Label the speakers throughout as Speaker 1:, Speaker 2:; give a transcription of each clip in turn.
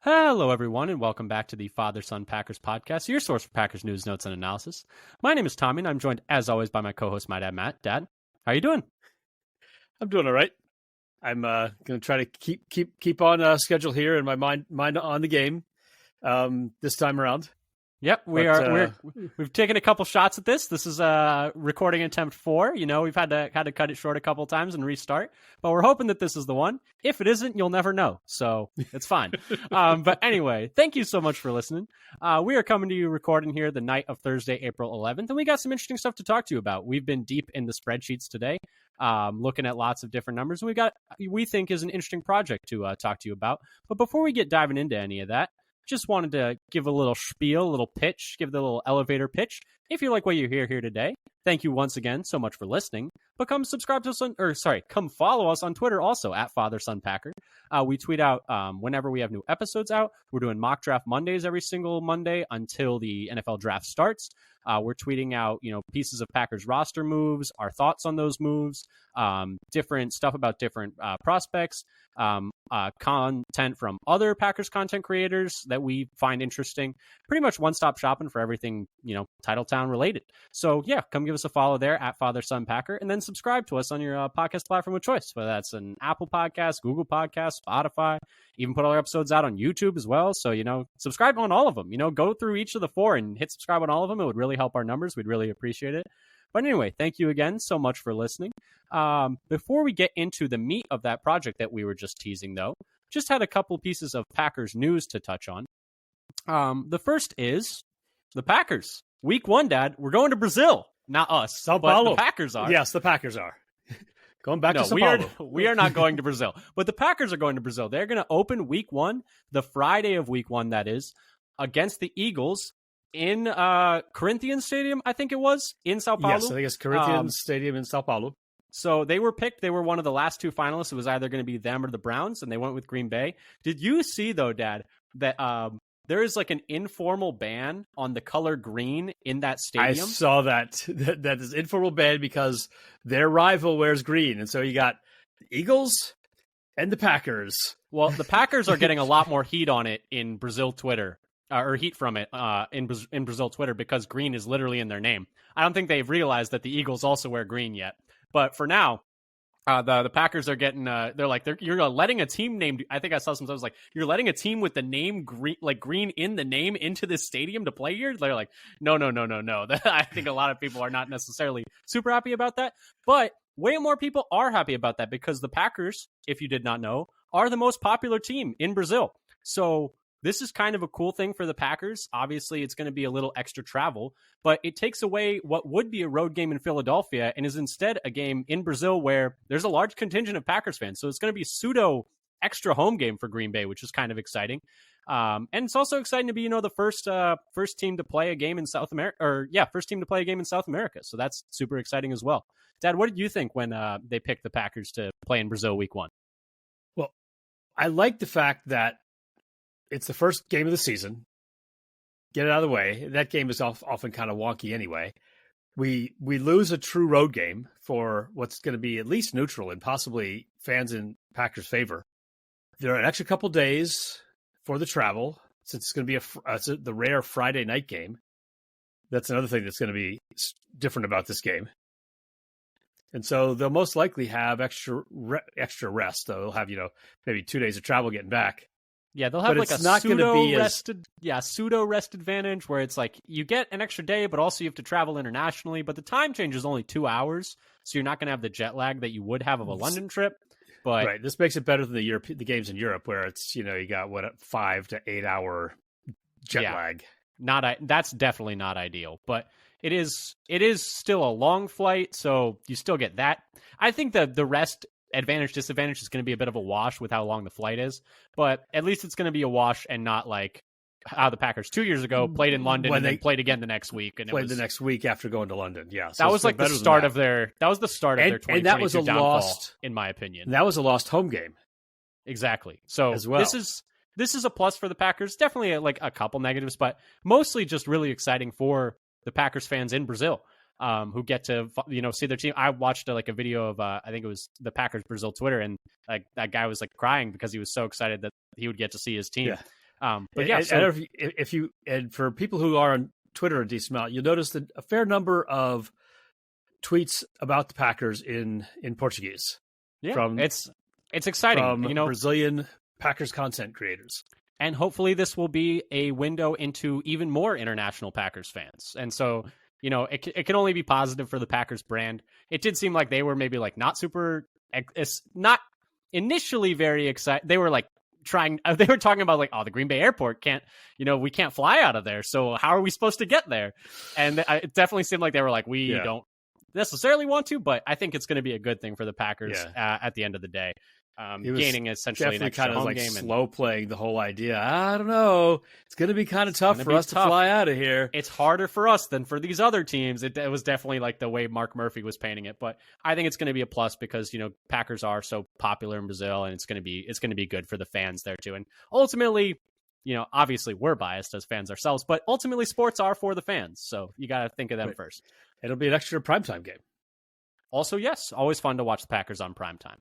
Speaker 1: Hello, everyone, and welcome back to the Father-Son Packers podcast, your source for Packers news, notes, and analysis. My name is Tommy, and I'm joined, as always, by my co-host, my dad, Matt. Dad, how are you doing?
Speaker 2: I'm doing all right. I'm going to try to keep on schedule here and my mind on the game this time around.
Speaker 1: Yep, we've taken a couple shots at this. This is recording attempt 4. You know, we've had to cut it short a couple times and restart, but we're hoping that this is the one. If it isn't, you'll never know, so it's fine. But anyway, thank you so much for listening. We are coming to you recording here the night of Thursday, April 11th, and we got some interesting stuff to talk to you about. We've been deep in the spreadsheets today, looking at lots of different numbers, and we think is an interesting project to talk to you about. But before we get diving into any of that, just wanted to give a little spiel, a little pitch, give the little elevator pitch. If you like what you hear here today, thank you once again so much for listening. But come come follow us on Twitter also at FatherSonPacker. We tweet out whenever we have new episodes out. We're doing mock draft Mondays every single Monday until the NFL draft starts. We're tweeting out, pieces of Packers roster moves, our thoughts on those moves, different stuff about different prospects, content from other Packers content creators that we find interesting. Pretty much one-stop shopping for everything, Titletown related. So yeah, come give us a follow there at FatherSonPacker, and then subscribe to us on your podcast platform of choice, whether that's an Apple Podcast, Google Podcast, Spotify. Even put all our episodes out on YouTube as well. So, subscribe on all of them. Go through each of the 4 and hit subscribe on all of them. It would really help our numbers. We'd really appreciate it. But anyway, thank you again so much for listening. Before we get into the meat of that project that we were just teasing, though, just had a couple pieces of Packers news to touch on. The first is the Packers. Week 1, Dad, we're going to Brazil. Not us,
Speaker 2: Sao
Speaker 1: but
Speaker 2: Paulo.
Speaker 1: the Packers are.
Speaker 2: Yes, the Packers are. Going back to Sao Paulo.
Speaker 1: We are not going to Brazil, but the Packers are going to Brazil. They're going to open Week 1, the Friday of Week 1, that is, against the Eagles in Corinthians Stadium, I think it was, in Sao Paulo.
Speaker 2: Yes, I think it's Corinthians Stadium in Sao Paulo.
Speaker 1: So they were picked. They were one of the last 2 finalists. It was either going to be them or the Browns, and they went with Green Bay. Did you see, though, Dad, that there is like an informal ban on the color green in that stadium?
Speaker 2: I saw that. That is informal ban because their rival wears green. And so you got the Eagles and the Packers.
Speaker 1: Well, the Packers are getting a lot more heat on it in Brazil Twitter, or heat from it in Brazil Twitter, because green is literally in their name. I don't think they've realized that the Eagles also wear green yet. But for now, the Packers are getting, you're letting a team named, I think I saw sometimes like, you're letting a team with the name green, like green in the name, into this stadium to play here? They're like, no. I think a lot of people are not necessarily super happy about that, but way more people are happy about that because the Packers, if you did not know, are the most popular team in Brazil. So this is kind of a cool thing for the Packers. Obviously, it's going to be a little extra travel, but it takes away what would be a road game in Philadelphia and is instead a game in Brazil where there's a large contingent of Packers fans. So it's going to be a pseudo extra home game for Green Bay, which is kind of exciting. And it's also exciting to be, the first team to play a game in South America, first team to play a game in South America. So that's super exciting as well. Dad, what did you think when they picked the Packers to play in Brazil Week 1?
Speaker 2: Well, I like the fact that it's the first game of the season. Get it out of the way. That game is often kind of wonky anyway. We lose a true road game for what's going to be at least neutral and possibly fans in Packers' favor. There are an extra couple days for the travel, since it's going to be the rare Friday night game. That's another thing that's going to be different about this game. And so they'll most likely have extra rest. They'll have, maybe 2 days of travel getting back.
Speaker 1: Yeah, they'll have like a pseudo rest advantage where it's like you get an extra day, but also you have to travel internationally. But the time change is only 2 hours, so you're not going to have the jet lag that you would have of a London trip. But
Speaker 2: right, this makes it better than the games in Europe, where it's you got 5 to 8 hour jet lag.
Speaker 1: That's definitely not ideal, but it is still a long flight, so you still get that. I think the rest advantage disadvantage is going to be a bit of a wash with how long the flight is, but at least it's going to be a wash and not like how the Packers 2 years ago played in London and then played again the next week and
Speaker 2: played the next week after going to London. Yeah,
Speaker 1: so that was like the start of their 2022 and that was a downfall, in my opinion.
Speaker 2: That was a lost home game.
Speaker 1: Exactly. So
Speaker 2: as well.
Speaker 1: This is a plus for the Packers. Definitely like a couple negatives, but mostly just really exciting for the Packers fans in Brazil. Who get to see their team. I watched a video of I think it was the Packers Brazil Twitter, and that guy was like crying because he was so excited that he would get to see his team. But yeah, so,
Speaker 2: if you and for people who are on Twitter a decent amount, you'll notice that a fair number of tweets about the Packers in Portuguese.
Speaker 1: Yeah, it's exciting.
Speaker 2: From Brazilian Packers content creators.
Speaker 1: And hopefully this will be a window into even more international Packers fans. And so, it can only be positive for the Packers brand. It did seem like they were maybe like not initially very excited. They were like they were talking about like, oh, the Green Bay airport we can't fly out of there. So how are we supposed to get there? And it definitely seemed like they were like, we don't necessarily want to, but I think it's going to be a good thing for the Packers at the end of the day. Gaining essentially an extra home game.
Speaker 2: Slow playing the whole idea. I don't know. It's going to be kind of tough for us to fly out of here.
Speaker 1: It's harder for us than for these other teams. It was definitely like the way Mark Murphy was painting it, but I think it's going to be a plus because Packers are so popular in Brazil, and it's going to be good for the fans there too. And ultimately, obviously we're biased as fans ourselves, but ultimately sports are for the fans, so you got to think of them first.
Speaker 2: It'll be an extra primetime game.
Speaker 1: Also, yes, always fun to watch the Packers on primetime.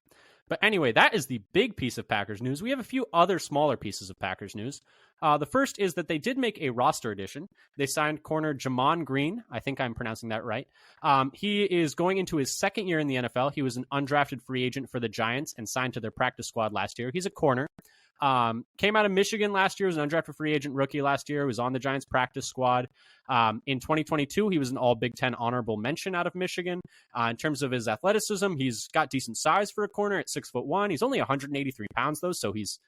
Speaker 1: But anyway, that is the big piece of Packers news. We have a few other smaller pieces of Packers news. The first is that they did make a roster addition. They signed corner Jamon Green. I think I'm pronouncing that right. He is going into his second year in the NFL. He was an undrafted free agent for the Giants and signed to their practice squad last year. He's a corner. Came out of Michigan last year, was an undrafted free agent rookie last year, was on the Giants practice squad. In 2022, he was an all Big Ten honorable mention out of Michigan. In terms of his athleticism, he's got decent size for a corner at 6'1". He's only 183 pounds though, so he's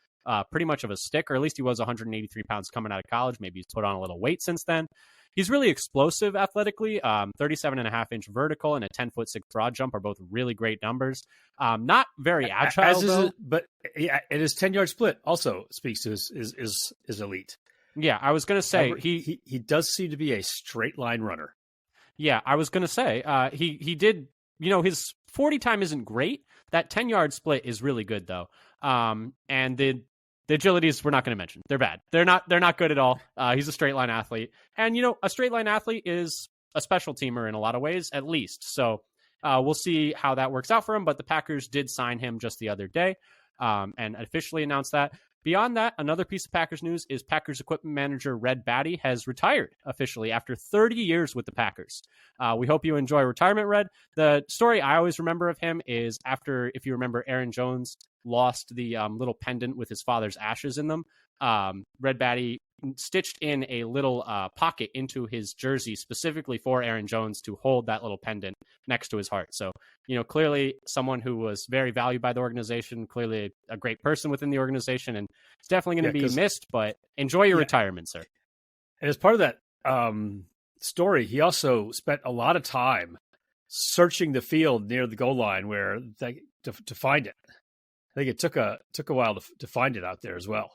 Speaker 1: pretty much of a stick, or at least he was 183 pounds coming out of college. Maybe he's put on a little weight since then. He's really explosive athletically. 37.5-inch vertical and a 10'6" broad jump are both really great numbers. Not very agile, though.
Speaker 2: But yeah, and his 10-yard split also speaks to his elite.
Speaker 1: Yeah, I was going to say
Speaker 2: he does seem to be a straight line runner.
Speaker 1: Yeah, I was going to say he did. His 40 time isn't great. That 10-yard split is really good though. And the agilities we're not going to mention. They're bad. They're not good at all. He's a straight line athlete, and a straight line athlete is a special teamer in a lot of ways, at least. So we'll see how that works out for him. But the Packers did sign him just the other day, and officially announced that. Beyond that, another piece of Packers news is Packers equipment manager Red Batty has retired officially after 30 years with the Packers. We hope you enjoy retirement, Red. The story I always remember of him is after, if you remember, Aaron Jones lost the little pendant with his father's ashes in them. Red Batty stitched in a little pocket into his jersey specifically for Aaron Jones to hold that little pendant next to his heart. So, clearly someone who was very valued by the organization, clearly a great person within the organization, and it's definitely going to be missed, but enjoy your retirement, sir.
Speaker 2: And as part of that story, he also spent a lot of time searching the field near the goal line to find it. I think it took a while to find it out there as well.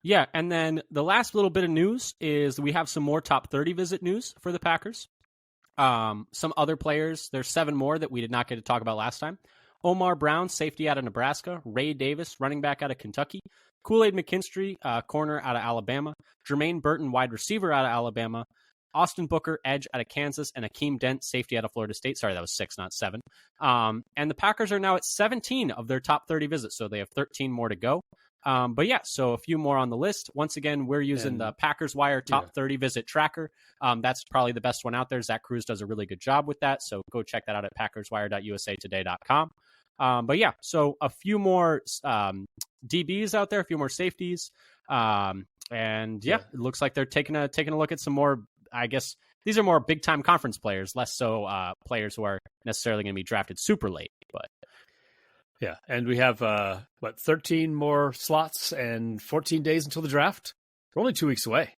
Speaker 1: Yeah, and then the last little bit of news is we have some more top 30 visit news for the Packers. Some other players, there's 7 more that we did not get to talk about last time. Omar Brown, safety out of Nebraska. Ray Davis, running back out of Kentucky. Kool-Aid McKinstry, corner out of Alabama. Jermaine Burton, wide receiver out of Alabama. Austin Booker, edge out of Kansas, and Akeem Dent, safety out of Florida State. Sorry, that was 6, not 7. And the Packers are now at 17 of their top 30 visits, so they have 13 more to go. But yeah, so a few more on the list. Once again, we're using the Packers Wire top 30 visit tracker. That's probably the best one out there. Zach Cruz does a really good job with that. So go check that out at packerswire.usatoday.com. But yeah, so a few more DBs out there, a few more safeties. And yeah, it looks like they're taking a look at some more, I guess these are more big time conference players, less so players who are necessarily going to be drafted super late, but
Speaker 2: yeah, and we have 13 more slots and 14 days until the draft. We're only 2 weeks away.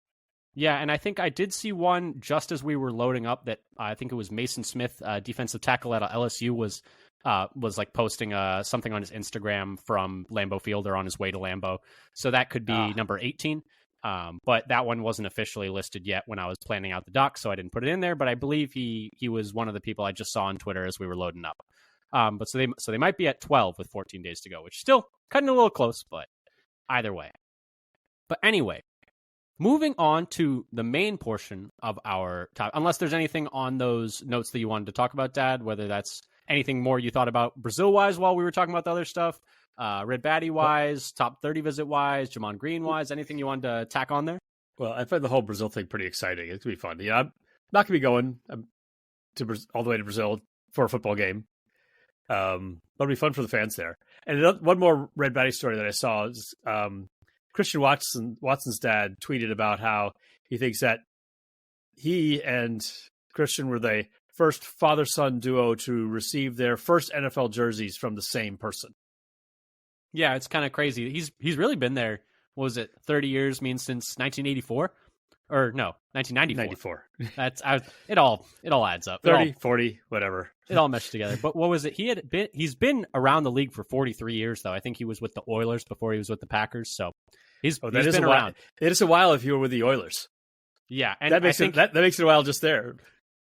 Speaker 1: Yeah, and I think I did see one just as we were loading up that I think it was Mason Smith, defensive tackle at LSU, was like posting something on his Instagram from Lambeau Field or on his way to Lambeau. So that could be number 18. But that one wasn't officially listed yet when I was planning out the doc, so I didn't put it in there. But I believe he was one of the people I just saw on Twitter as we were loading up. But so they might be at 12 with 14 days to go, which is still cutting a little close, but either way. But anyway, moving on to the main portion of our top, unless there's anything on those notes that you wanted to talk about, Dad, whether that's anything more you thought about Brazil-wise while we were talking about the other stuff, Red Batty wise, top 30 visit wise, Jamon Green wise, anything you wanted to tack on there?
Speaker 2: Well, I find the whole Brazil thing pretty exciting. It's going to be fun. I'm not going to be going all the way to Brazil for a football game. But it'll be fun for the fans there. And one more Red Batty story that I saw is Christian Watson's dad tweeted about how he thinks that he and Christian were the first father-son duo to receive their first NFL jerseys from the same person.
Speaker 1: Yeah, it's kind of crazy. He's really been there. What was it? 30 years means since 1984? Or no, 1994. It all adds up.
Speaker 2: 30, 40, whatever.
Speaker 1: It all meshed together. But what was it? He's been around the league for 43 years though. I think he was with the Oilers before he was with the Packers. So he's been around.
Speaker 2: It is a while if you were with the Oilers.
Speaker 1: Yeah, and
Speaker 2: that makes it a while just there.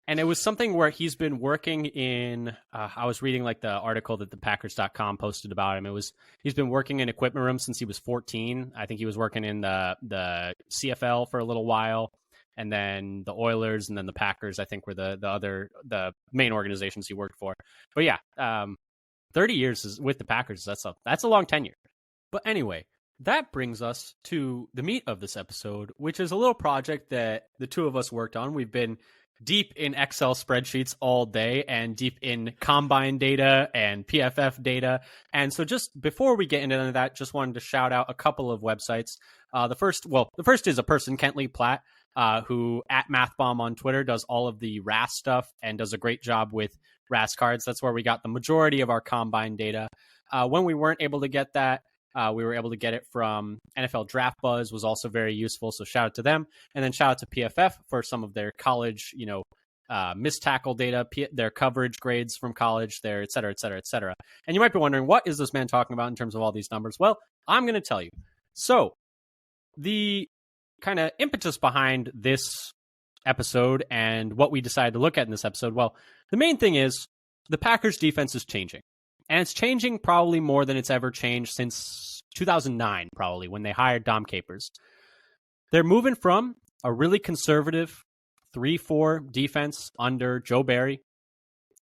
Speaker 1: And it was something where he's been working in, I was reading like the article that the Packers.com posted about him. He's been working in equipment rooms since he was 14. I think he was working in the CFL for a little while, and then the Oilers, and then the Packers, I think were the main organizations he worked for. But yeah, 30 years is with the Packers. That's a long tenure. But anyway, that brings us to the meat of this episode, which is a little project that the two of us worked on. We've been deep in Excel spreadsheets all day and deep in combine data and PFF data. And so just before we get into that, just wanted to shout out a couple of websites. The first is a person, Kentley Platt, who at MathBomb on Twitter does all of the RAS stuff and does a great job with RAS cards. That's where we got the majority of our combine data. When we weren't able to get that, we were able to get it from NFL Draft Buzz, was also very useful. So shout out to them. And then shout out to PFF for some of their college, missed tackle data, their coverage grades from college, their et cetera, et cetera, et cetera. And you might be wondering, what is this man talking about in terms of all these numbers? Well, I'm going to tell you. So the kind of impetus behind this episode and what we decided to look at in this episode, well, the main thing is the Packers defense is changing. And it's changing probably more than it's ever changed since 2009, probably, when they hired Dom Capers. They're moving from a really conservative 3-4 defense under Joe Barry.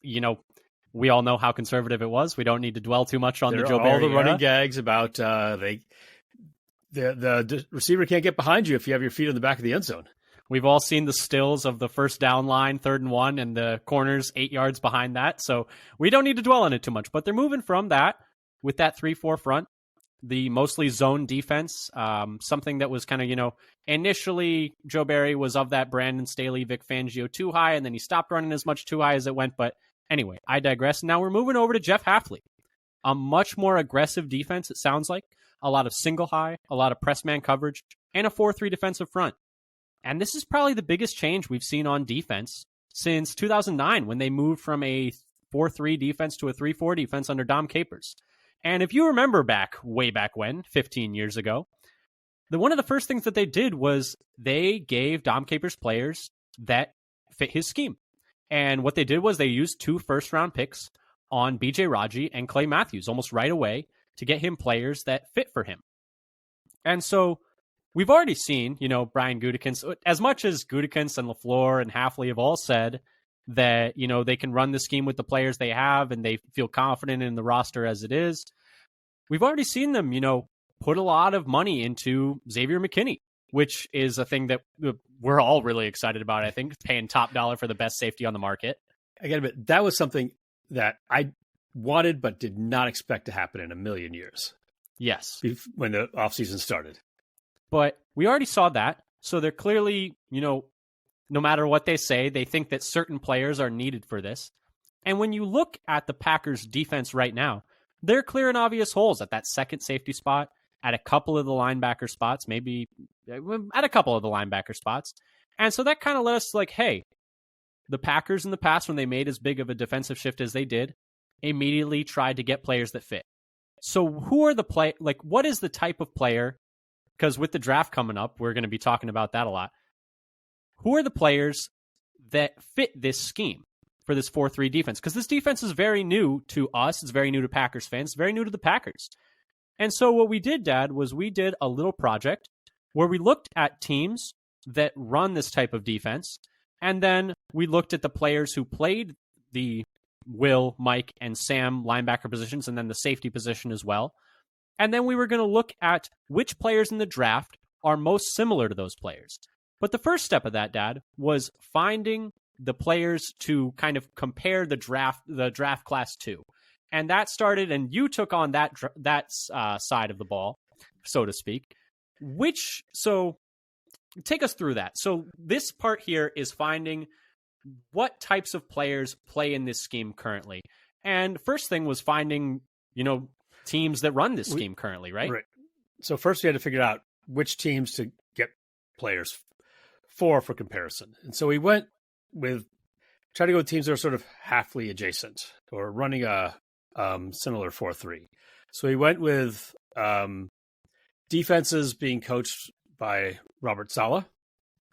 Speaker 1: We all know how conservative it was. We don't need to dwell too much on the Joe Barry
Speaker 2: all the
Speaker 1: era.
Speaker 2: Running gags about the receiver can't get behind you if you have your feet in the back of the end zone.
Speaker 1: We've all seen the stills of the first down line, 3rd and 1, and the corners 8 yards behind that. So we don't need to dwell on it too much. But they're moving from that with that 3-4 front, the mostly zone defense, something that was kind of, initially Joe Barry was of that Brandon Staley, Vic Fangio too high, and then he stopped running as much too high as it went. But anyway, I digress. Now we're moving over to Jeff Hafley, a much more aggressive defense, it sounds like. A lot of single high, a lot of press man coverage, and a 4-3 defensive front. And this is probably the biggest change we've seen on defense since 2009, when they moved from a 4-3 defense to a 3-4 defense under Dom Capers. And if you remember way back when, 15 years ago, one of the first things that they did was they gave Dom Capers players that fit his scheme. And what they did was they used 2 first-round picks on B.J. Raji and Clay Matthews almost right away to get him players that fit for him. And so we've already seen, Brian Gutekunst, as much as Gutekunst and LaFleur and Hafley have all said that, they can run the scheme with the players they have and they feel confident in the roster as it is. We've already seen them, put a lot of money into Xavier McKinney, which is a thing that we're all really excited about, I think, paying top dollar for the best safety on the market.
Speaker 2: I got to admit, that was something that I wanted but did not expect to happen in a million years.
Speaker 1: Yes.
Speaker 2: When the offseason started.
Speaker 1: But we already saw that. So they're clearly, no matter what they say, they think that certain players are needed for this. And when you look at the Packers defense right now, they're clear and obvious holes at that second safety spot, at a couple of the linebacker spots, maybe at a couple of the linebacker spots. And so that kind of let us hey, the Packers in the past, when they made as big of a defensive shift as they did, immediately tried to get players that fit. So who are the what is the type of player? Because with the draft coming up, we're going to be talking about that a lot. Who are the players that fit this scheme for this 4-3 defense? Because this defense is very new to us. It's very new to Packers fans. It's very new to the Packers. And so what we did, Dad, was we did a little project where we looked at teams that run this type of defense, and then we looked at the players who played the Will, Mike, and Sam linebacker positions, and then the safety position as well, And then we were going to look at which players in the draft are most similar to those players. But the first step of that, Dad, was finding the players to kind of compare the draft class to. And that started, and you took on that side of the ball, so to speak. So take us through that. So this part here is finding what types of players play in this scheme currently. And first thing was finding, teams that run this scheme currently, right?
Speaker 2: Right. So first we had to figure out which teams to get players for comparison. And so we went with, try to go with teams that are sort of Hafley adjacent or running a similar 4-3. So we went with defenses being coached by Robert Saleh.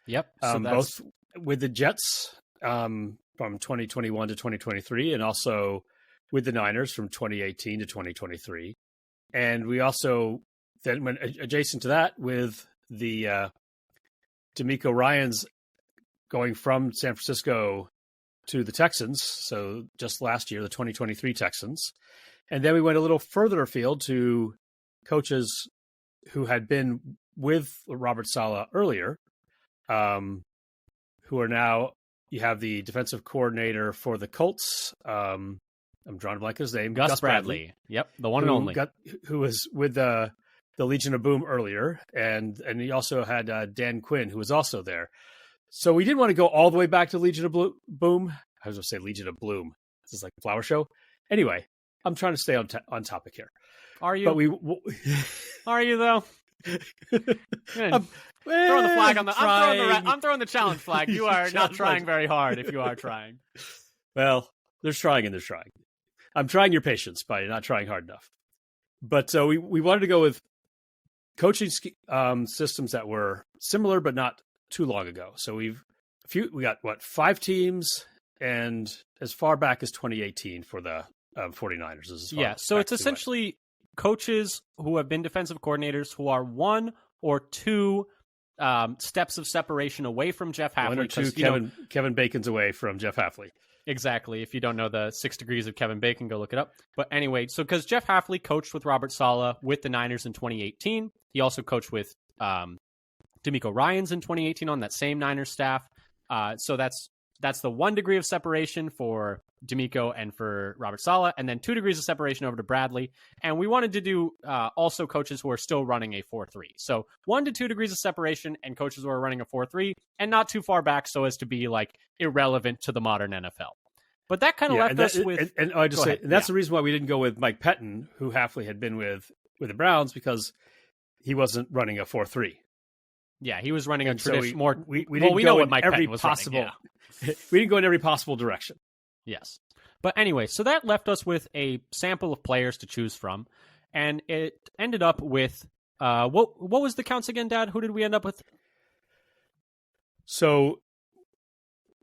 Speaker 1: Yep. So
Speaker 2: both with the Jets from 2021 to 2023, and also with the Niners from 2018 to 2023. And we also then went adjacent to that with the D'Amico Ryans going from San Francisco to the Texans. So just last year, the 2023 Texans. And then we went a little further afield to coaches who had been with Robert Saleh earlier, who are now, you have the defensive coordinator for the Colts. I'm drawing a blank on his name.
Speaker 1: Gus Bradley. Yep, the one and only.
Speaker 2: Who was with the Legion of Boom earlier. And he also had Dan Quinn, who was also there. So we didn't want to go all the way back to Legion of Boom. I was going to say Legion of Bloom. This is like a flower show. Anyway, I'm trying to stay on topic here.
Speaker 1: Are you?
Speaker 2: But
Speaker 1: Are you though? I'm throwing the flag on the. I'm throwing the challenge flag. You are not trying very hard. If you are trying,
Speaker 2: well, there's trying and there's trying. I'm trying your patience by not trying hard enough. But so we wanted to go with coaching systems that were similar but not too long ago. So we got 5 teams, and as far back as 2018 for the 49ers.
Speaker 1: Yeah, so it's essentially coaches who have been defensive coordinators who are 1 or 2 steps of separation away from Jeff Hafley.
Speaker 2: 1 or 2 Kevin Bacon's away from Jeff Hafley.
Speaker 1: Exactly. If you don't know the 6 degrees of Kevin Bacon, go look it up. But anyway, so because Jeff Hafley coached with Robert Saleh with the Niners in 2018, he also coached with D'Amico Ryans in 2018 on that same Niners staff. So that's the 1 degree of separation for D'Amico and for Robert Saleh, and then 2 degrees of separation over to Bradley. And we wanted to do also coaches who are still running a 4-3. So 1 to 2 degrees of separation and coaches who are running a 4-3 and not too far back so as to be like irrelevant to the modern NFL. But that kind of left us with...
Speaker 2: And I just say, and that's the reason why we didn't go with Mike Pettin, who Hafley had been with the Browns, because he wasn't running a 4-3.
Speaker 1: Yeah, he was running a traditional more.
Speaker 2: We know what Mike Pettin was
Speaker 1: possible.
Speaker 2: Running, yeah. We didn't go in every possible direction.
Speaker 1: Yes, but anyway, so that left us with a sample of players to choose from, and it ended up with what was the counts again, Dad? Who did we end up with?
Speaker 2: So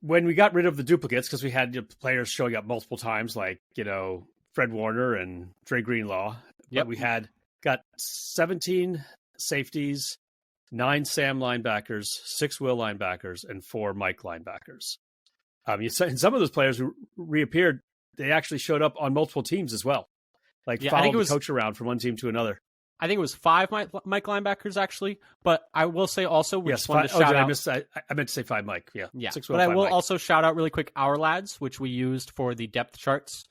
Speaker 2: when we got rid of the duplicates, because we had players showing up multiple times, like Fred Warner and Dre Greenlaw.
Speaker 1: Yep.
Speaker 2: But we got 17 safeties, 9 Sam linebackers, 6 Will linebackers, and 4 Mike linebackers. And some of those players who reappeared, they actually showed up on multiple teams as well. Followed the coach around from one team to another.
Speaker 1: I think it was 5 Mike linebackers, actually. But I will say also, we just wanted to shout out.
Speaker 2: I meant to say 5 Mike. Yeah.
Speaker 1: 6 Will, but I will also shout out really quick Our Lads, which we used for the depth charts.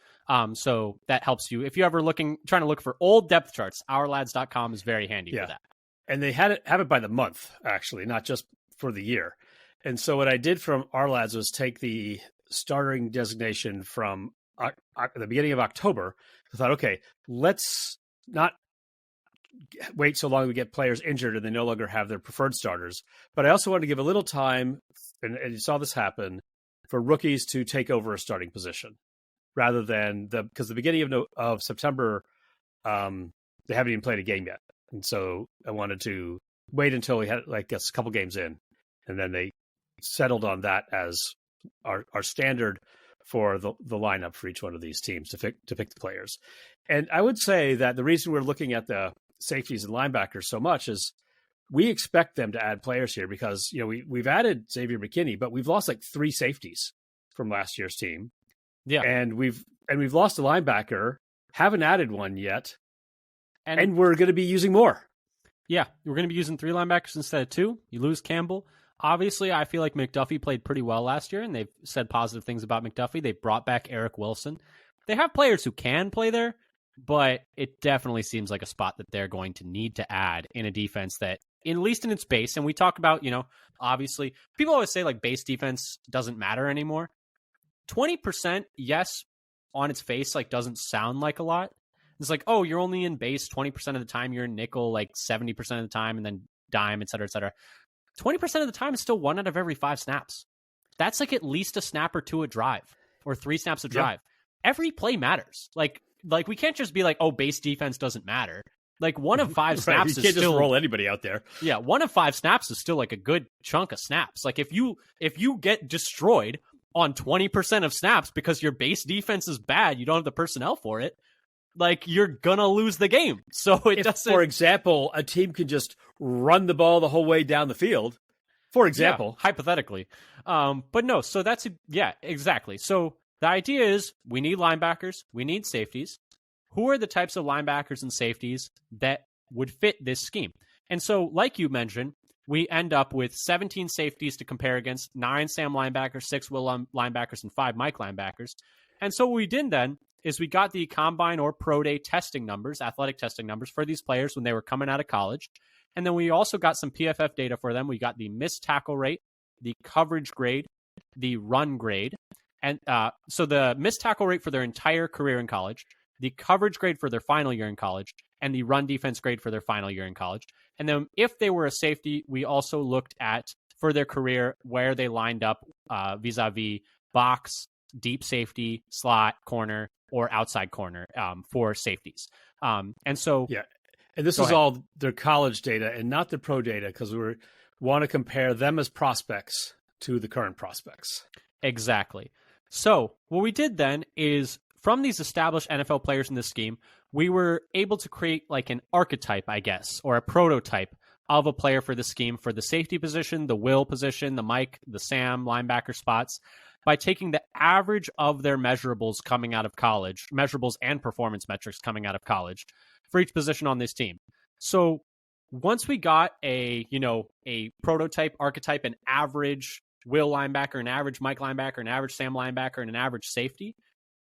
Speaker 1: So that helps you. If you're ever trying to look for old depth charts, ourlads.com is very handy for that.
Speaker 2: And they have it by the month, actually, not just for the year. And so what I did from Our Lads was take the starting designation from the beginning of October. I thought, okay, let's not wait so long to get players injured and they no longer have their preferred starters. But I also wanted to give a little time, and you saw this happen, for rookies to take over a starting position, rather than because the beginning of September, they haven't even played a game yet. And so I wanted to wait until we had a couple games in, and then they settled on that as our standard for the lineup for each one of these teams to pick the players. And I would say that the reason we're looking at the safeties and linebackers so much is we expect them to add players here because we've added Xavier McKinney, but we've lost 3 safeties from last year's team.
Speaker 1: Yeah,
Speaker 2: and we've lost a linebacker, haven't added one yet. And we're going to be using more.
Speaker 1: Yeah, we're going to be using 3 linebackers instead of 2. You lose Campbell. Obviously, I feel like McDuffie played pretty well last year, and they've said positive things about McDuffie. They brought back Eric Wilson. They have players who can play there, but it definitely seems like a spot that they're going to need to add in a defense that, at least in its base, and we talk about, obviously, people always say like base defense doesn't matter anymore. 20%, yes, on its face, like doesn't sound like a lot. It's like, oh, you're only in base 20% of the time, you're in nickel like 70% of the time, and then dime, et cetera, et cetera. 20% of the time is still 1 out of every 5 snaps. That's like at least a snap or 2 a drive, or 3 snaps a drive. Yeah. Every play matters. Like we can't just be like, oh, base defense doesn't matter. Like 1 of 5 snaps
Speaker 2: right, you
Speaker 1: is
Speaker 2: can't
Speaker 1: still
Speaker 2: just roll anybody out there.
Speaker 1: Yeah, 1 of 5 snaps is still like a good chunk of snaps. Like if you get destroyed on 20% of snaps because your base defense is bad, you don't have the personnel for it, like you're gonna lose the game. So it doesn't.
Speaker 2: For example, a team can just run the ball the whole way down the field. For example,
Speaker 1: hypothetically, but no. So that's exactly. So the idea is we need linebackers, we need safeties. Who are the types of linebackers and safeties that would fit this scheme? And so, like you mentioned, we end up with 17 safeties to compare against, 9 Sam linebackers, 6 Will linebackers, and 5 Mike linebackers. And so what we did then is we got the combine or pro day testing numbers, athletic testing numbers for these players when they were coming out of college. And then we also got some PFF data for them. We got the missed tackle rate, the coverage grade, the run grade. And so the missed tackle rate for their entire career in college, the coverage grade for their final year in college, and the run defense grade for their final year in college. And then if they were a safety, we also looked at, for their career, where they lined up vis-a-vis box, deep safety, slot, corner, or outside corner for safeties. And so...
Speaker 2: Yeah, and this is all their college data and not the pro data, because we want to compare them as prospects to the current prospects.
Speaker 1: Exactly. So what we did then is, from these established NFL players in this scheme, we were able to create like an archetype, I guess, or a prototype of a player for the scheme for the safety position, the Will position, the Mike, the Sam linebacker spots, by taking the average of their measurables coming out of college, measurables and performance metrics coming out of college for each position on this team. So once we got a prototype, archetype, an average Will linebacker, an average Mike linebacker, an average Sam linebacker, and an average safety,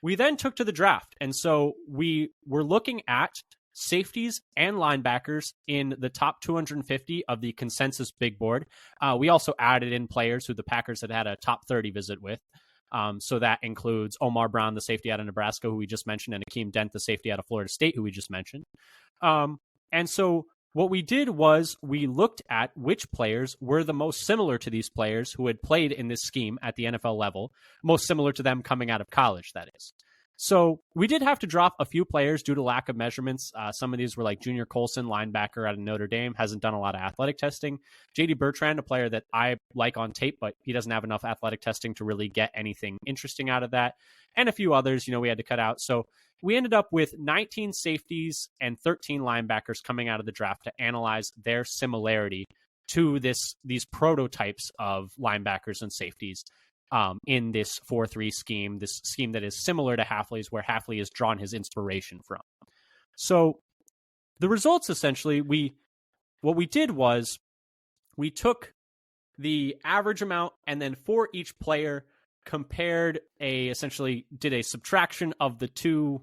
Speaker 1: we then took to the draft. And so we were looking at safeties and linebackers in the top 250 of the consensus big board. We also added in players who the Packers had a top 30 visit with. So that includes Omar Brown, the safety out of Nebraska, who we just mentioned, and Akeem Dent, the safety out of Florida State, who we just mentioned. And so what we did was we looked at which players were the most similar to these players who had played in this scheme at the NFL level, most similar to them coming out of college, that is. So we did have to drop a few players due to lack of measurements. Some of these were like Junior Colson, linebacker out of Notre Dame, hasn't done a lot of athletic testing. J.D. Bertrand, a player that I like on tape, but he doesn't have enough athletic testing to really get anything interesting out of that. And a few others, we had to cut out. So we ended up with 19 safeties and 13 linebackers coming out of the draft to analyze their similarity to these prototypes of linebackers and safeties in this 4-3 scheme, this scheme that is similar to Hafley's, where Hafley has drawn his inspiration from. So the results, essentially, what we did was we took the average amount, and then for each player essentially did a subtraction of the two.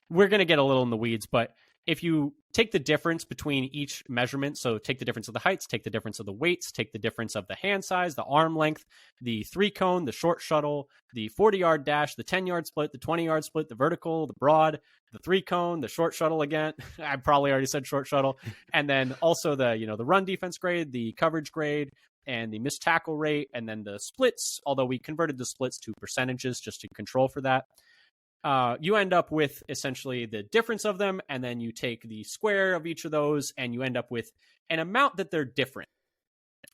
Speaker 1: We're going to get a little in the weeds, but if you take the difference between each measurement, so take the difference of the heights, take the difference of the weights, take the difference of the hand size, the arm length, the 3-cone, the short shuttle, the 40-yard dash, the 10-yard split, the 20-yard split, the vertical, the broad, the 3-cone, the short shuttle again. I probably already said short shuttle. And then also the run defense grade, the coverage grade, and the missed tackle rate, and then the splits, although we converted the splits to percentages just to control for that. You end up with essentially the difference of them, and then you take the square of each of those, and you end up with an amount that they're different.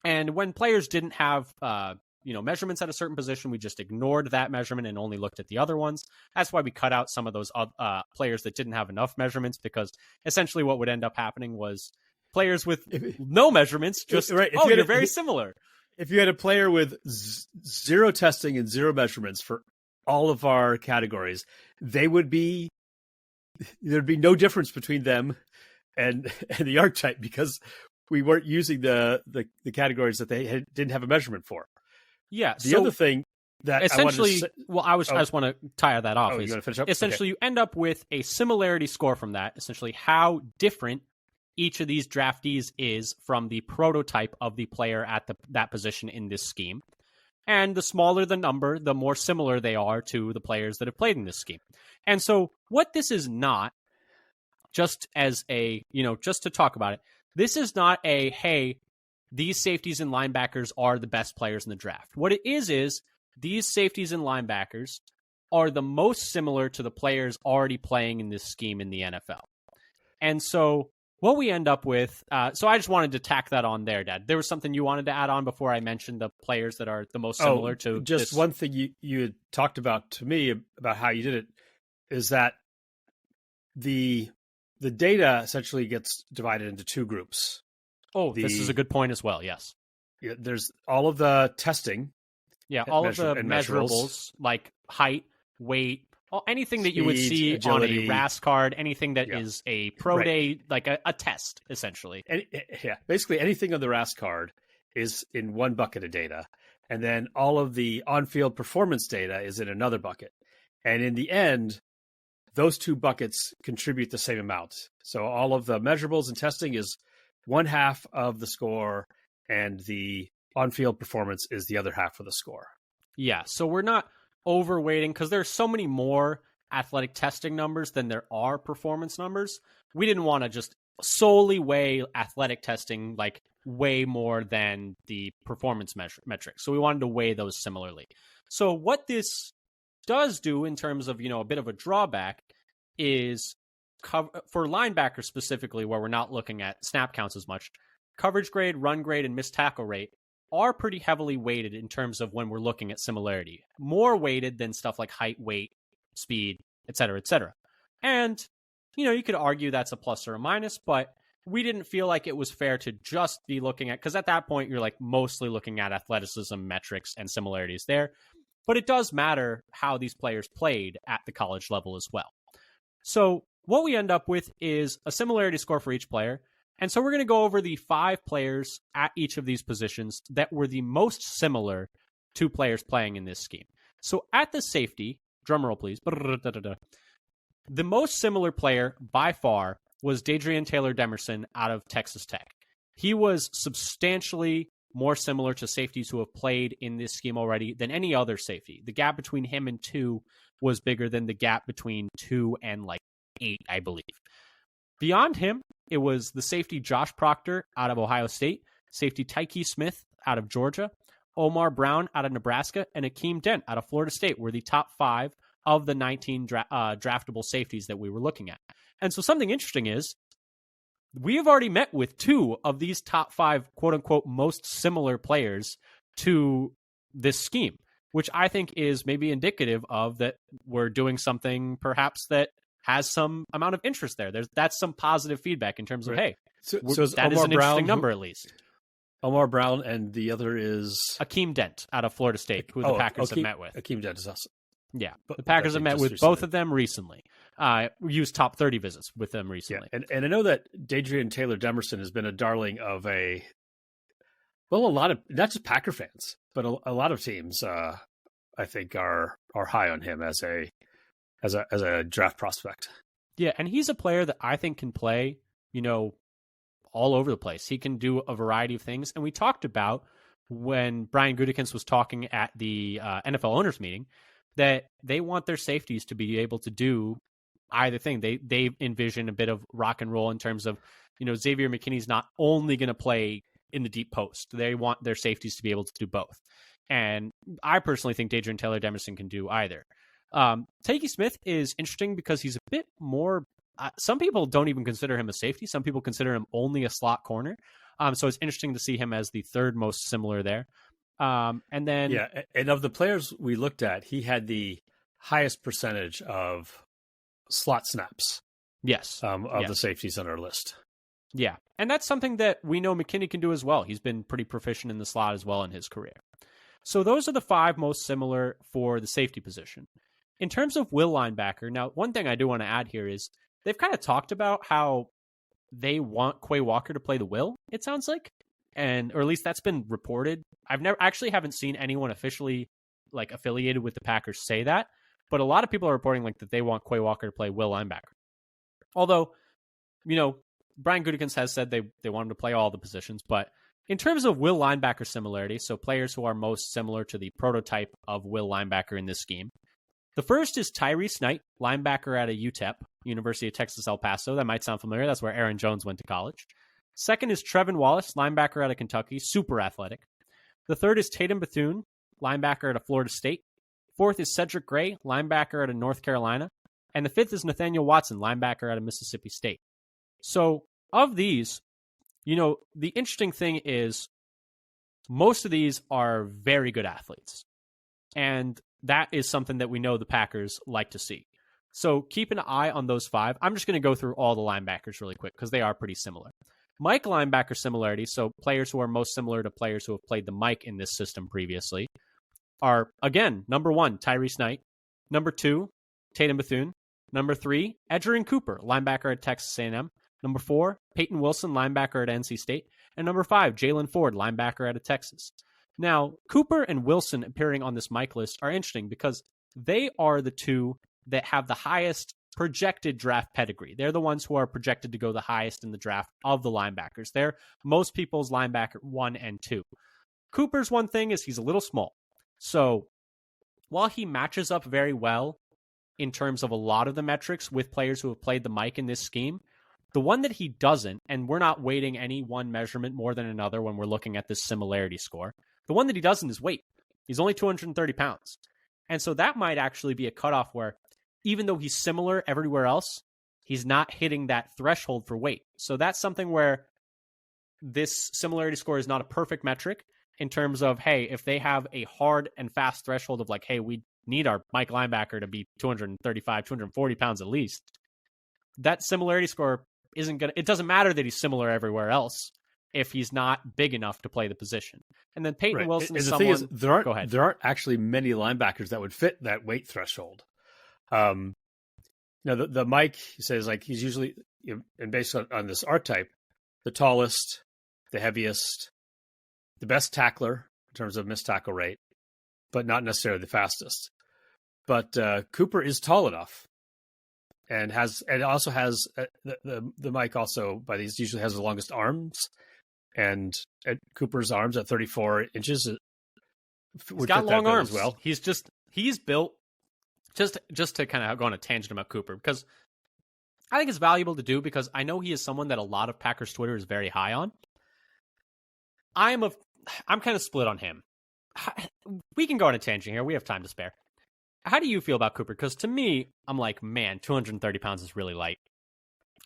Speaker 1: And when players didn't have measurements at a certain position, we just ignored that measurement and only looked at the other ones. That's why we cut out some of those players that didn't have enough measurements, because essentially what would end up happening was players with no measurements just, you're very similar.
Speaker 2: If you had a player with zero testing and zero measurements for all of our categories, there'd be no difference between them and the archetype because we weren't using the categories that they didn't have a measurement for.
Speaker 1: Yeah.
Speaker 2: The other thing that
Speaker 1: essentially,
Speaker 2: I
Speaker 1: just want to tie that off.
Speaker 2: You want to finish up?
Speaker 1: Essentially, you end up with a similarity score from that. Essentially, how different each of these draftees is from the prototype of the player at that position in this scheme. And the smaller the number, the more similar they are to the players that have played in this scheme. And so what this is not, just as just to talk about it, this is not hey, these safeties and linebackers are the best players in the draft. What it is these safeties and linebackers are the most similar to the players already playing in this scheme in the NFL. And so what we end up with, so I just wanted to tack that on there, Dad. There was something you wanted to add on before I mentioned the players that are the most similar to
Speaker 2: just
Speaker 1: this.
Speaker 2: One thing you had talked about to me about how you did it is that the data essentially gets divided into two groups.
Speaker 1: This is a good point as well, yes.
Speaker 2: Yeah, there's all of the testing.
Speaker 1: Yeah, all of the measurables like height, weight, anything that you would see agility, on a RAS card, anything that is a pro day, like a test, essentially.
Speaker 2: Basically anything on the RAS card is in one bucket of data. And then all of the on-field performance data is in another bucket. And in the end, those two buckets contribute the same amount. So all of the measurables and testing is one half of the score, and the on-field performance is the other half of the score.
Speaker 1: Yeah, so we're not overweighting because there's so many more athletic testing numbers than there are performance numbers. We didn't want to just solely weigh athletic testing like way more than the performance metrics. So we wanted to weigh those similarly. So what this does do in terms of, a bit of a drawback is for linebackers specifically, where we're not looking at snap counts as much, coverage grade, run grade, and missed tackle rate are pretty heavily weighted in terms of when we're looking at similarity. More weighted than stuff like height, weight, speed, et cetera, et cetera. And, you could argue that's a plus or a minus, but we didn't feel like it was fair to just be looking at, because at that point, you're like mostly looking at athleticism metrics and similarities there. But it does matter how these players played at the college level as well. So what we end up with is a similarity score for each player. And so we're going to go over the 5 players at each of these positions that were the most similar to players playing in this scheme. So at the safety, drumroll please, the most similar player by far was Dadrian Taylor Demerson out of Texas Tech. He was substantially more similar to safeties who have played in this scheme already than any other safety. The gap between him and 2 was bigger than the gap between 2 and 8, I believe. Beyond him, it was the safety Josh Proctor out of Ohio State, safety Tyke Smith out of Georgia, Omar Brown out of Nebraska, and Akeem Dent out of Florida State were the top 5 of the 19 draftable safeties that we were looking at. And so something interesting is we have already met with 2 of these top 5 quote-unquote most similar players to this scheme, which I think is maybe indicative of that we're doing something perhaps that has some amount of interest there. That's some positive feedback in terms of, hey,
Speaker 2: so
Speaker 1: that is an interesting number at least.
Speaker 2: Omar Brown, and the other is
Speaker 1: Akeem Dent out of Florida State, who the Packers have met with.
Speaker 2: Akeem Dent is awesome.
Speaker 1: Yeah, the Packers have met with both of them recently. We used top 30 visits with them recently.
Speaker 2: Yeah, and I know that Dadrian Taylor Demerson has been a darling of a lot of, not just Packer fans, but a lot of teams. I think are high on him as a draft prospect.
Speaker 1: Yeah, and he's a player that I think can play, all over the place. He can do a variety of things. And we talked about when Brian Gutekunst was talking at the NFL owners meeting that they want their safeties to be able to do either thing. They envision a bit of rock and roll in terms of, Xavier McKinney's not only going to play in the deep post. They want their safeties to be able to do both. And I personally think Dadrian Taylor Demerson can do either. Tyke Smith is interesting because he's a bit more, some people don't even consider him a safety. Some people consider him only a slot corner. So it's interesting to see him as the 3rd most similar there. And then,
Speaker 2: and of the players we looked at, he had the highest percentage of slot snaps.
Speaker 1: Yes.
Speaker 2: The safeties on our list.
Speaker 1: Yeah. And that's something that we know McKinney can do as well. He's been pretty proficient in the slot as well in his career. So those are the 5 most similar for the safety position. In terms of will linebacker, now, one thing I do want to add here is they've kind of talked about how they want Quay Walker to play the will, it sounds like. Or at least that's been reported. Haven't seen anyone officially like affiliated with the Packers say that, but a lot of people are reporting like that they want Quay Walker to play will linebacker. Although, Brian Gutekunst has said they want him to play all the positions, but in terms of will linebacker similarity, so players who are most similar to the prototype of will linebacker in this scheme, the first is Tyrese Knight, linebacker at a UTEP, University of Texas El Paso. That might sound familiar. That's where Aaron Jones went to college. Second is Trevin Wallace, linebacker out of Kentucky, super athletic. The third is Tatum Bethune, linebacker at a Florida State. Fourth is Cedric Gray, linebacker out of North Carolina. And the fifth is Nathaniel Watson, linebacker out of Mississippi State. So of these, the interesting thing is most of these are very good athletes. And that is something that we know the Packers like to see. So keep an eye on those 5. I'm just going to go through all the linebackers really quick because they are pretty similar. Mike linebacker similarity, so players who are most similar to players who have played the Mike in this system previously, are, again, number 1, Tyrese Knight. Number 2, Tatum Bethune. Number 3, Edgerrin Cooper, linebacker at Texas A&M. Number 4, Peyton Wilson, linebacker at NC State. And number 5, Jalen Ford, linebacker out of Texas. Now, Cooper and Wilson appearing on this Mike list are interesting because they are the two that have the highest projected draft pedigree. They're the ones who are projected to go the highest in the draft of the linebackers. They're most people's linebacker 1 and 2. Cooper's one thing is he's a little small. So while he matches up very well in terms of a lot of the metrics with players who have played the Mike in this scheme, the one that he doesn't, and we're not weighting any one measurement more than another when we're looking at this similarity score, the one that he doesn't is weight. He's only 230 pounds. And so that might actually be a cutoff where even though he's similar everywhere else, he's not hitting that threshold for weight. So that's something where this similarity score is not a perfect metric in terms of, hey, if they have a hard and fast threshold of like, hey, we need our Mike linebacker to be 235, 240 pounds at least, that similarity score it doesn't matter that he's similar everywhere else if he's not big enough to play the position. And then Peyton Wilson is someone...
Speaker 2: Thing is, there aren't actually many linebackers that would fit that weight threshold. Now, the Mike, he says, like, he's usually, and based on this archetype, the tallest, the heaviest, the best tackler in terms of missed tackle rate, but not necessarily the fastest. But Cooper is tall enough. And also has the Mike also by these usually has the longest arms, and Cooper's arms at 34 inches.
Speaker 1: He's got long arms as well. He's built just to kind of go on a tangent about Cooper because I think it's valuable to do because I know he is someone that a lot of Packers Twitter is very high on. I'm kind of split on him. We can go on a tangent here. We have time to spare. How do you feel about Cooper? Because to me, I'm like, man, 230 pounds is really light.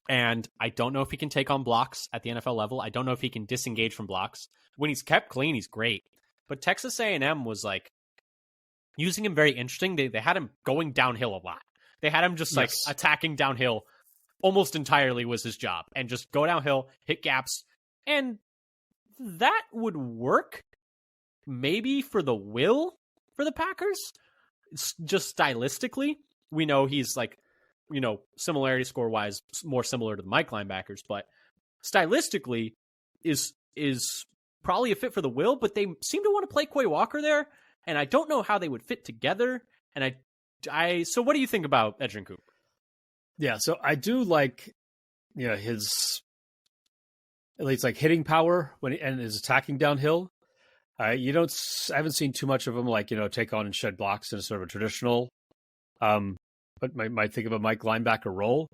Speaker 1: And I don't know if he can take on blocks at the NFL level. I don't know if he can disengage from blocks. When he's kept clean, he's great. But Texas A&M was like using him very interesting. They had him going downhill a lot. They had him just like attacking downhill almost entirely was his job. And just go downhill, hit gaps. And that would work maybe for the will for the Packers. It's just stylistically, we know he's like, similarity score wise, more similar to the Mike linebackers, but stylistically is probably a fit for the will, but they seem to want to play Quay Walker there. And I don't know how they would fit together. And so what do you think about Edgerrin Cooper?
Speaker 2: Yeah. So I do like, his, at least like hitting power and his attacking downhill. I haven't seen too much of him, like, take on and shed blocks in a sort of a traditional, but might think of a Mike linebacker role.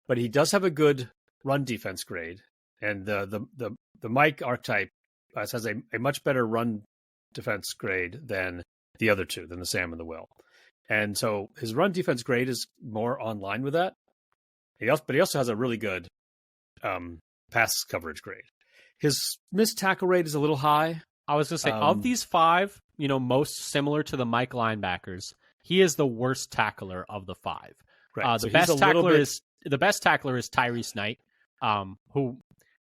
Speaker 2: But he does have a good run defense grade, and the Mike archetype has a much better run defense grade than the other two, than the Sam and the Will. And so his run defense grade is more on line with that. But he also has a really good pass coverage grade. His missed tackle rate is a little high.
Speaker 1: I was going to say, of these 5, most similar to the Mike linebackers, he is the worst tackler of the 5.
Speaker 2: Right.
Speaker 1: The best tackler is Tyrese Knight, who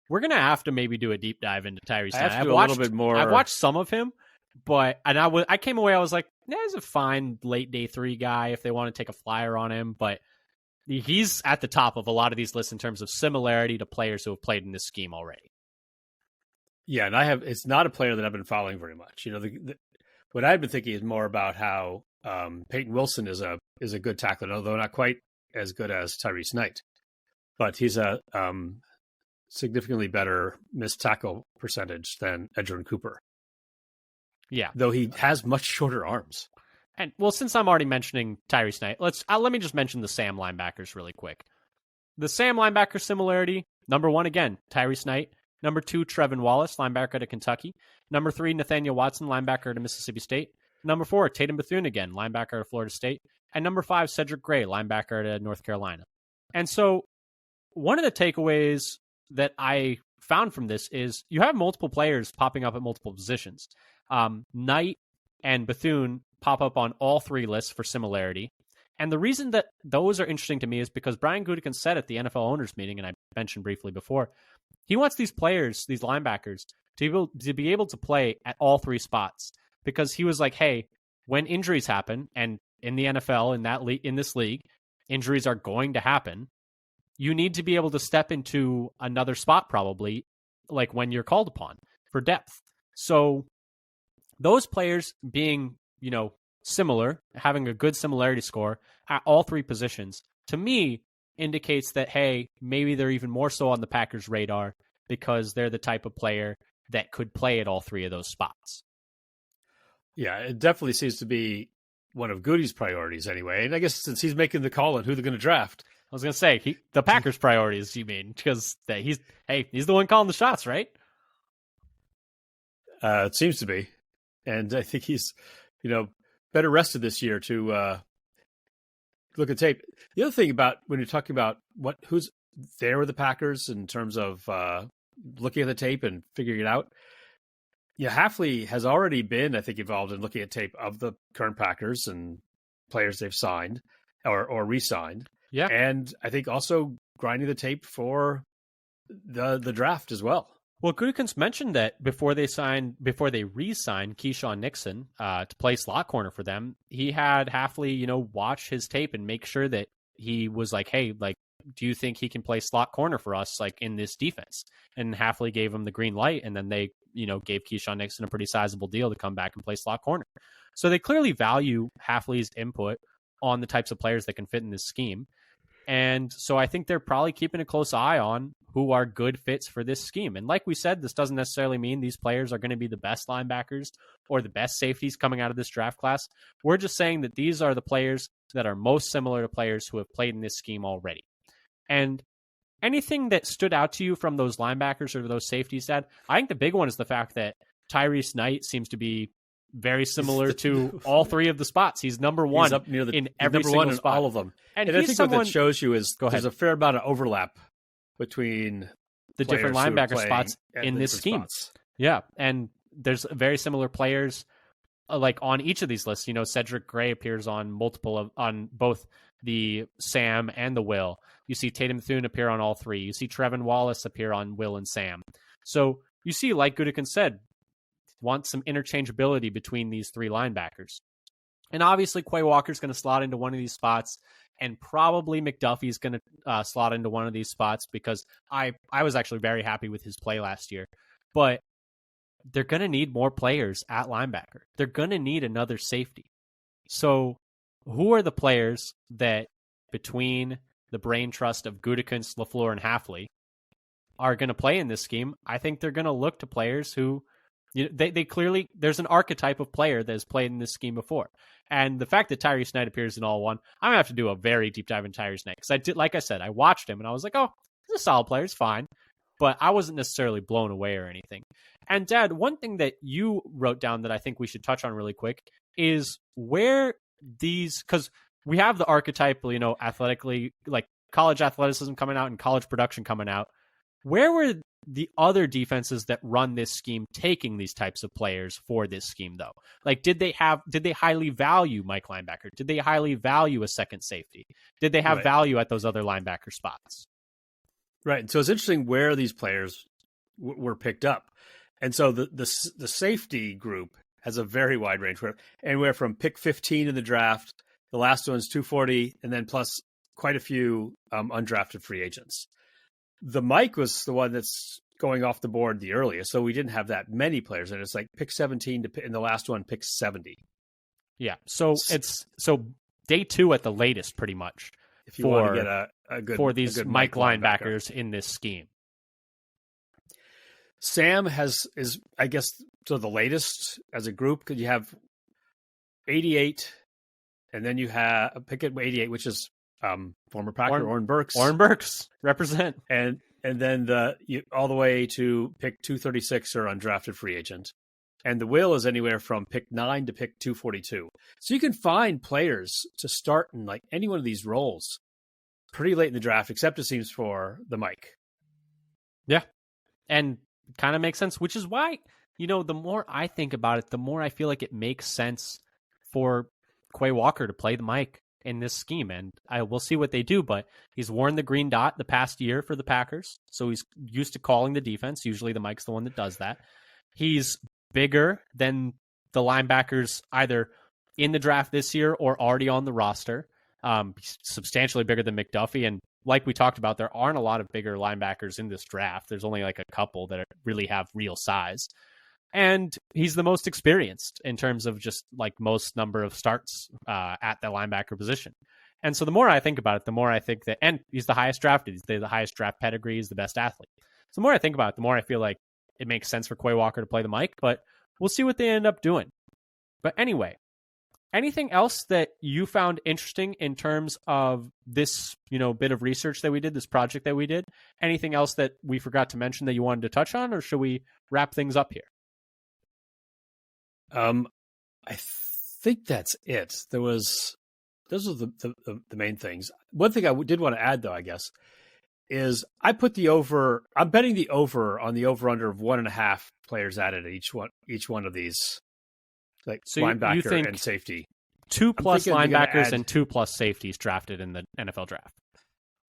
Speaker 1: we're going to have to maybe do a deep dive into Tyrese Knight.
Speaker 2: I've watched a little bit more.
Speaker 1: I've watched some of him, I came away, I was like, he's a fine late day 3 guy if they want to take a flyer on him, but he's at the top of a lot of these lists in terms of similarity to players who have played in this scheme already.
Speaker 2: Yeah, and it's not a player that I've been following very much. What I've been thinking is more about how Peyton Wilson is a good tackler, although not quite as good as Tyrese Knight. But he's a significantly better missed tackle percentage than Edgerrin Cooper.
Speaker 1: Yeah.
Speaker 2: Though he has much shorter arms.
Speaker 1: And well, since I'm already mentioning Tyrese Knight, let me just mention the Sam linebackers really quick. The Sam linebacker similarity, number 1 again, Tyrese Knight. Number 2, Trevin Wallace, linebacker to Kentucky. Number 3, Nathaniel Watson, linebacker to Mississippi State. Number 4, Tatum Bethune again, linebacker to Florida State. And number 5, Cedric Gray, linebacker to North Carolina. And so one of the takeaways that I found from this is you have multiple players popping up at multiple positions. Knight and Bethune pop up on all 3 lists for similarity. And the reason that those are interesting to me is because Brian Gutekunst said at the NFL owners meeting, and I mentioned briefly before, he wants these players, these linebackers, to be able to play at all 3 spots. Because he was like, hey, when injuries happen, and in the NFL, in this league, injuries are going to happen, you need to be able to step into another spot probably, like when you're called upon for depth. So those players being, similar, having a good similarity score at all 3 positions, to me, indicates that, hey, maybe they're even more so on the Packers' radar because they're the type of player that could play at all 3 of those spots.
Speaker 2: Yeah, it definitely seems to be one of Goody's priorities anyway. And I guess since he's making the call on who they're going to draft.
Speaker 1: I was going to say, the Packers' priorities, you mean, because he's the one calling the shots, right?
Speaker 2: It seems to be. And I think he's, better rested this year to look at tape. The other thing about when you're talking about who's there with the Packers in terms of looking at the tape and figuring it out, Hafley has already been, I think, involved in looking at tape of the current Packers and players they've signed or re-signed.
Speaker 1: Yeah.
Speaker 2: And I think also grinding the tape for the draft as well.
Speaker 1: Well, Gutekunst mentioned that before they re-signed Keyshawn Nixon to play slot corner for them, he had Hafley, watch his tape and make sure that he was like, hey, like, do you think he can play slot corner for us, like in this defense? And Hafley gave him the green light, and then they, gave Keyshawn Nixon a pretty sizable deal to come back and play slot corner. So they clearly value Hafley's input on the types of players that can fit in this scheme. And so I think they're probably keeping a close eye on who are good fits for this scheme. And like we said, this doesn't necessarily mean these players are going to be the best linebackers or the best safeties coming out of this draft class. We're just saying that these are the players that are most similar to players who have played in this scheme already. And anything that stood out to you from those linebackers or those safeties, Dad? I think the big one is the fact that Tyrese Knight seems to be very similar to all 3 of the spots. He's number 1
Speaker 2: he's up near
Speaker 1: in every single spot.
Speaker 2: All of them.
Speaker 1: And
Speaker 2: I think what that shows you is
Speaker 1: there's
Speaker 2: a fair amount of overlap between
Speaker 1: the different linebacker spots in this scheme.
Speaker 2: Spots.
Speaker 1: Yeah, and there's very similar players like on each of these lists. Cedric Gray appears on on both the Sam and the Will. You see Tatum Bethune appear on all 3. You see Trevin Wallace appear on Will and Sam. So you see, like Gutekunst said, want some interchangeability between these 3 linebackers. And obviously, Quay Walker's going to slot into one of these spots, and probably McDuffie's going to slot into one of these spots because I was actually very happy with his play last year. But they're going to need more players at linebacker. They're going to need another safety. So who are the players that between the brain trust of Gutekunst, LaFleur, and Hafley are going to play in this scheme? I think they're going to look to players who they clearly, there's an archetype of player that has played in this scheme before. And the fact that Tyrese Knight appears in all 1, I'm going to have to do a very deep dive in Tyrese Knight. Because like I said, I watched him and I was like, oh, he's a solid player, it's fine. But I wasn't necessarily blown away or anything. And Dad, one thing that you wrote down that I think we should touch on really quick is where these, because we have the archetype, athletically, like college athleticism coming out and college production coming out. Where were the other defenses that run this scheme taking these types of players for this scheme, though? Like, did they highly value Mike linebacker? Did they highly value a second safety? Did they have value at those other linebacker spots?
Speaker 2: Right. So it's interesting where these players were picked up. And so the safety group has a very wide range, anywhere from pick 15 in the draft, the last one's 240, and then plus quite a few undrafted free agents. The Mike was the one that's going off the board the earliest, so we didn't have that many players, and it's like pick 17 and the last one pick 70.
Speaker 1: Yeah, so it's day 2 at the latest, pretty much.
Speaker 2: If you want to get a good
Speaker 1: for these
Speaker 2: good
Speaker 1: Mike linebackers in this scheme.
Speaker 2: Sam is I guess so the latest as a group, because you have 88, and then you have a pick at 88, which is former Packer Oren Burks.
Speaker 1: Oren Burks represent,
Speaker 2: and then all the way to pick 236 or undrafted free agent, and the will is anywhere from pick 9 to pick 242. So you can find players to start in like any one of these roles pretty late in the draft, except it seems for the Mike.
Speaker 1: Yeah, and kind of makes sense, which is why, the more I think about it, the more I feel like it makes sense for Quay Walker to play the Mike in this scheme. And we'll see what they do, but he's worn the green dot the past year for the Packers, so he's used to calling the defense. Usually the Mike's the one that does that. He's bigger than the linebackers either in the draft this year or already on the roster. Substantially bigger than McDuffie, and like we talked about, there aren't a lot of bigger linebackers in this draft. There's only like a couple that really have real size. And he's the most experienced in terms of just like most number of starts at the linebacker position. And so the more I think about it, the more I think that, and he's the highest drafted, he's the highest draft pedigree, he's the best athlete. So the more I think about it, the more I feel like it makes sense for Quay Walker to play the Mike, but we'll see what they end up doing. But anyway, anything else that you found interesting in terms of this, bit of research that we did, this project that we did? Anything else that we forgot to mention that you wanted to touch on, or should we wrap things up here?
Speaker 2: I think that's it. Those are the main things. One thing I did want to add, though, I guess, is I put the over. I'm betting the over on the over under of 1.5 players added at each one of these. Like so linebacker you think and safety.
Speaker 1: 2+ linebackers and 2+ safeties drafted in the NFL draft.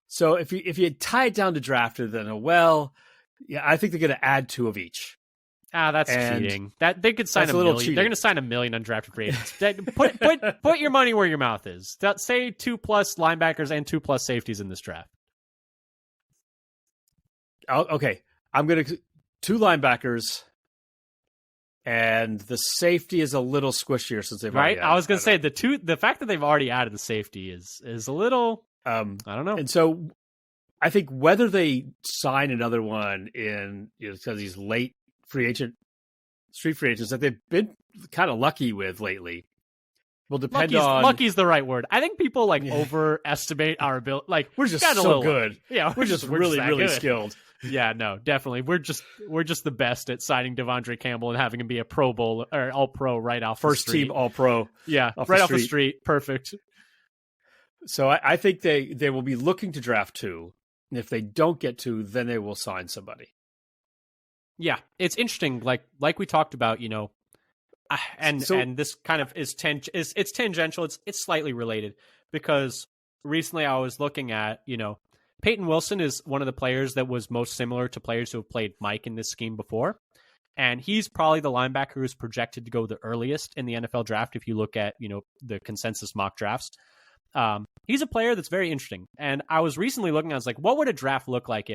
Speaker 2: So if you tie it down to drafted, then I think they're going to add 2 of each.
Speaker 1: That's cheating. That they could sign a million. Cheating. They're going to sign 1 million undrafted free agents. put your money where your mouth is. Say 2+ linebackers and 2+ safeties in this draft.
Speaker 2: Okay, I'm going to 2 linebackers. And the safety is a little squishier since they've already added.
Speaker 1: I was going to say the fact that they've already added the safety is a little, I don't know.
Speaker 2: And so I think whether they sign another one in, because these late street free agents that they've been kind of lucky with lately will depend on.
Speaker 1: Lucky's the right word. I think people overestimate our ability. Like
Speaker 2: we're just so good.
Speaker 1: Yeah,
Speaker 2: we're just really
Speaker 1: good.
Speaker 2: skilled.
Speaker 1: Yeah, no, definitely. We're just the best at signing Devondre Campbell and having him be a Pro Bowl or All Pro right off
Speaker 2: first
Speaker 1: the street.
Speaker 2: Team All Pro.
Speaker 1: Yeah, right off the street. Perfect.
Speaker 2: So I think they will be looking to draft 2. And if they don't get 2, then they will sign somebody.
Speaker 1: Yeah, it's interesting. Like we talked about, and this kind of is it's tangential. It's slightly related because recently I was looking at, Peyton Wilson is one of the players that was most similar to players who have played Mike in this scheme before. And he's probably the linebacker who's projected to go the earliest in the NFL draft if you look at, the consensus mock drafts. He's a player that's very interesting. And I was recently looking, I was like, what would a draft look like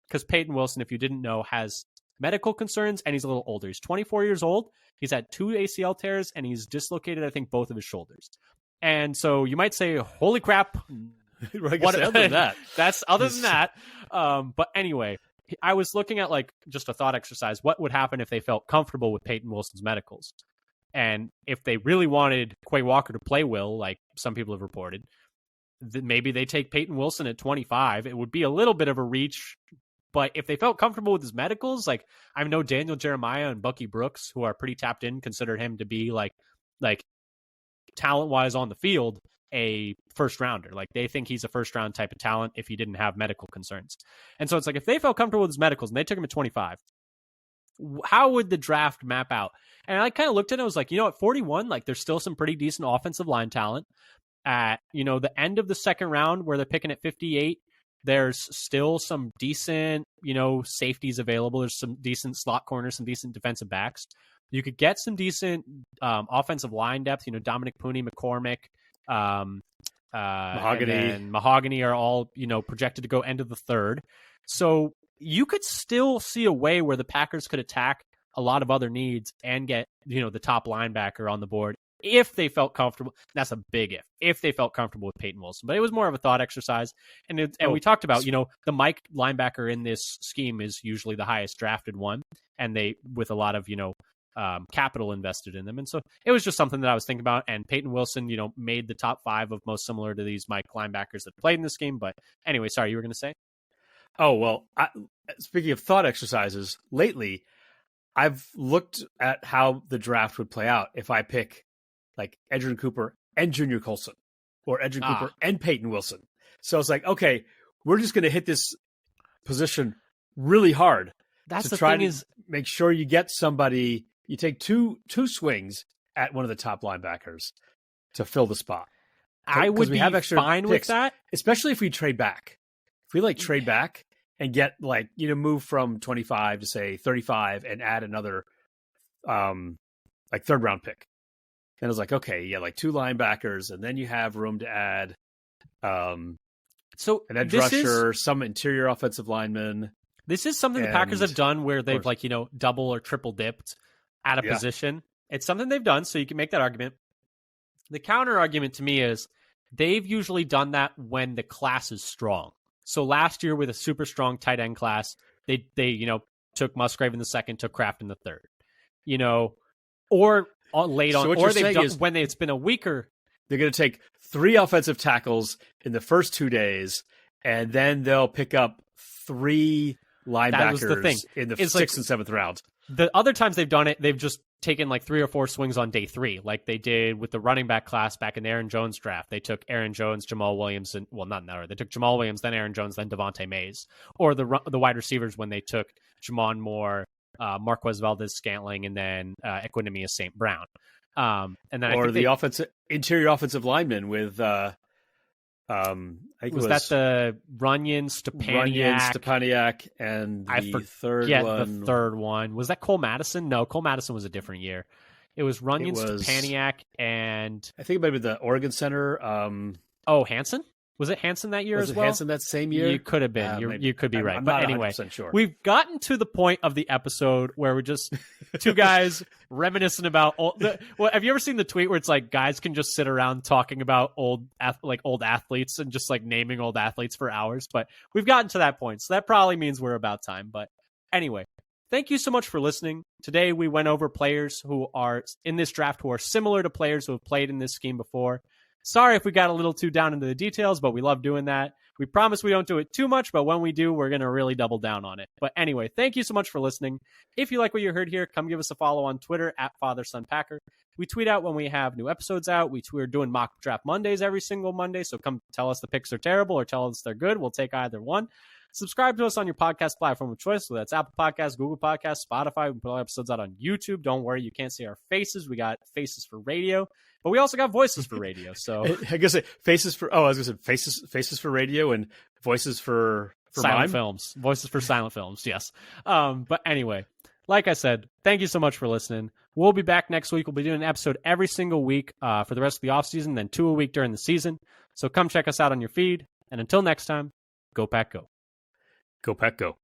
Speaker 1: because Peyton Wilson, if you didn't know, has medical concerns and he's a little older. He's 24 years old. He's had 2 ACL tears and he's dislocated, I think, both of his shoulders. And so you might say, holy crap.
Speaker 2: Other than that.
Speaker 1: That's other than that. But anyway, I was looking at just a thought exercise. What would happen if they felt comfortable with Peyton Wilson's medicals? And if they really wanted Quay Walker to play Will, like some people have reported, maybe they take Peyton Wilson at 25. It would be a little bit of a reach. But if they felt comfortable with his medicals, I know Daniel Jeremiah and Bucky Brooks, who are pretty tapped in, consider him to be like talent-wise on the field, a first rounder. They think he's a first round type of talent if he didn't have medical concerns. And so it's if they felt comfortable with his medicals and they took him at 25, how would the draft map out? And I kind of looked at it and was like, at 41, there's still some pretty decent offensive line talent. At, the end of the second round where they're picking at 58, there's still some decent, safeties available. There's some decent slot corners, some decent defensive backs. You could get some decent offensive line depth, Dominic Pooney, McCormick,
Speaker 2: and
Speaker 1: Mahogany are all, projected to go end of the third. So you could still see a way where the Packers could attack a lot of other needs and get, the top linebacker on the board if they felt comfortable. That's a big if they felt comfortable with Peyton Wilson. But it was more of a thought exercise. And we talked about, the Mike linebacker in this scheme is usually the highest drafted one, and they with a lot of, capital invested in them. And so it was just something that I was thinking about. And Peyton Wilson, made the top 5 of most similar to these Mike linebackers that played in this game. But anyway, sorry, you were going to say?
Speaker 2: Oh, well, speaking of thought exercises, lately I've looked at how the draft would play out if I pick like Edgerrin Cooper and Junior Colson, or Edgerrin Cooper and Peyton Wilson. So it's like, okay, we're just going to hit this position really hard.
Speaker 1: That's
Speaker 2: to try to make sure you get somebody. You take two swings at one of the top linebackers to fill the spot.
Speaker 1: I would be fine with that,
Speaker 2: especially if we trade back. If we trade back and get move from 25 to say 35 and add another third round pick. And it was okay, yeah, 2 linebackers, and then you have room to add an edge rusher, some interior offensive linemen.
Speaker 1: This is something the Packers have done where they've double or triple dipped at a position. It's something they've done, so you can make that argument. The counter argument to me is they've usually done that when the class is strong. So last year with a super strong tight end class, they took Musgrave in the second, took Kraft in the third, or late on, or they've done when it's been a weaker.
Speaker 2: They're going to take 3 offensive tackles in the first 2 days, and then they'll pick up 3 linebackers in the 6th and 7th round.
Speaker 1: The other times they've done it, they've just taken 3 or 4 swings on day 3, like they did with the running back class back in the Aaron Jones draft. They took Aaron Jones, Jamal Williams, and not in that order. They took Jamal Williams, then Aaron Jones, then Devontae Mays. Or the wide receivers when they took Jamon Moore, Marquez Valdez-Scantling, and then Equanimeous St. Brown. And then
Speaker 2: interior offensive lineman with I think
Speaker 1: that the Runyon, Stepaniak,
Speaker 2: and the third one.
Speaker 1: Was that Cole Madison? No, Cole Madison was a different year. It was Runyon, Stepaniak, and
Speaker 2: I think it might be the Oregon Center.
Speaker 1: Hansen? Was it Hansen that year as well?
Speaker 2: Hansen that same year?
Speaker 1: You could have been. You could be right.
Speaker 2: I'm
Speaker 1: but
Speaker 2: not
Speaker 1: anyway,
Speaker 2: sure.
Speaker 1: We've gotten to the point of the episode where we're just 2 guys reminiscing about have you ever seen the tweet where it's guys can just sit around talking about old athletes and just naming old athletes for hours? But we've gotten to that point, so that probably means we're about time. But anyway, thank you so much for listening. Today we went over players who are in this draft who are similar to players who have played in this scheme before. Sorry if we got a little too down into the details, but we love doing that. We promise we don't do it too much, but when we do, we're going to really double down on it. But anyway, thank you so much for listening. If you like what you heard here, come give us a follow on Twitter @FatherSonPacker. We tweet out when we have new episodes out. We're doing mock draft Mondays every single Monday, so come tell us the picks are terrible or tell us they're good. We'll take either one. Subscribe to us on your podcast platform of choice. So that's Apple Podcasts, Google Podcasts, Spotify. We put all episodes out on YouTube. Don't worry, you can't see our faces. We got faces for radio, but we also got voices for radio. So
Speaker 2: I guess faces for radio and voices for
Speaker 1: silent films. Voices for silent films. Yes. But anyway, like I said, thank you so much for listening. We'll be back next week. We'll be doing an episode every single week for the rest of the offseason, then 2 a week during the season. So come check us out on your feed. And until next time, go Pack Go.
Speaker 2: Go Pack Go.